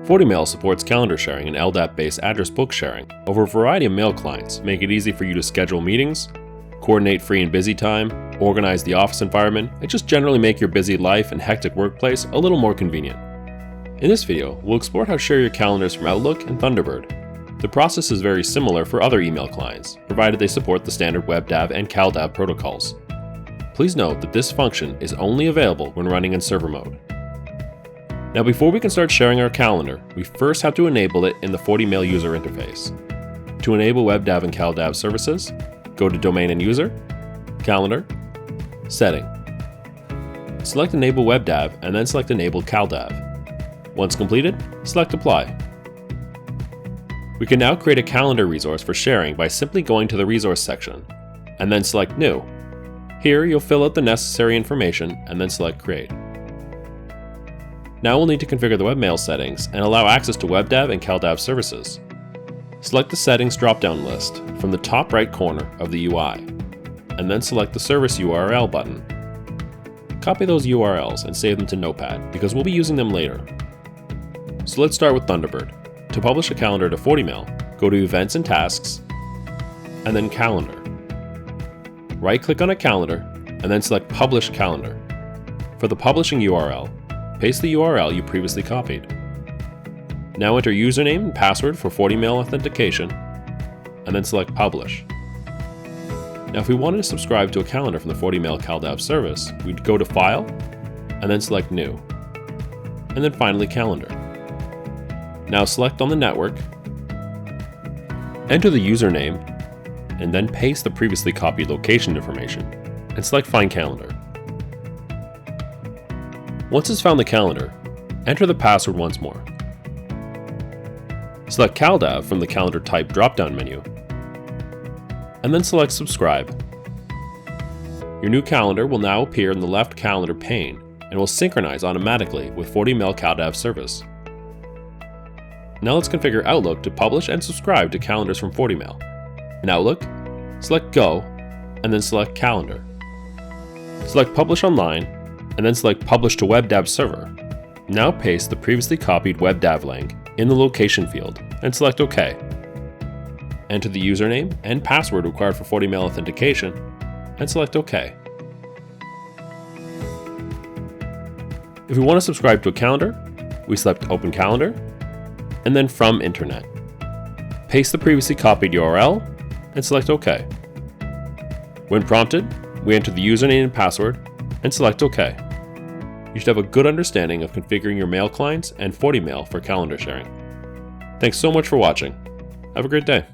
FortiMail supports calendar sharing and LDAP-based address book sharing over a variety of mail clients, make it easy for you to schedule meetings, coordinate free and busy time, organize the office environment, and just generally make your busy life and hectic workplace a little more convenient. In this video, we'll explore how to share your calendars from Outlook and Thunderbird. The process is very similar for other email clients, provided they support the standard WebDAV and CalDAV protocols. Please note that this function is only available when running in server mode. Now, before we can start sharing our calendar, we first have to enable it in the FortiMail user interface. To enable WebDAV and CalDAV services, go to Domain and User, Calendar, Setting. Select Enable WebDAV and then select Enable CalDAV. Once completed, select Apply. We can now create a calendar resource for sharing by simply going to the Resource section, and then select New. Here, you'll fill out the necessary information and then select Create. Now we'll need to configure the webmail settings and allow access to WebDAV and CalDAV services. Select the Settings drop-down list from the top right corner of the UI, and then select the Service URL button. Copy those URLs and save them to Notepad because we'll be using them later. So let's start with Thunderbird. To publish a calendar to FortiMail, go to Events and Tasks, and then Calendar. Right-click on a calendar, and then select Publish Calendar. For the publishing URL, paste the URL you previously copied. Now enter username and password for FortiMail authentication, and then select Publish. Now if we wanted to subscribe to a calendar from the FortiMail CalDAV service, we'd go to File, and then select New, and then finally Calendar. Now select on the network, enter the username, and then paste the previously copied location information, and select Find Calendar. Once it's found the calendar, enter the password once more. Select CalDAV from the Calendar Type drop-down menu, and then select Subscribe. Your new calendar will now appear in the left calendar pane and will synchronize automatically with FortiMail CalDAV service. Now let's configure Outlook to publish and subscribe to calendars from FortiMail. In Outlook, select Go, and then select Calendar. Select Publish Online, and then select Publish to WebDAV Server. Now paste the previously copied WebDAV link in the location field and select OK. Enter the username and password required for FortiMail authentication and select OK. If we want to subscribe to a calendar, we select Open Calendar and then From Internet. Paste the previously copied URL and select OK. When prompted, we enter the username and password and select OK. You should have a good understanding of configuring your mail clients and FortiMail for calendar sharing. Thanks so much for watching. Have a great day.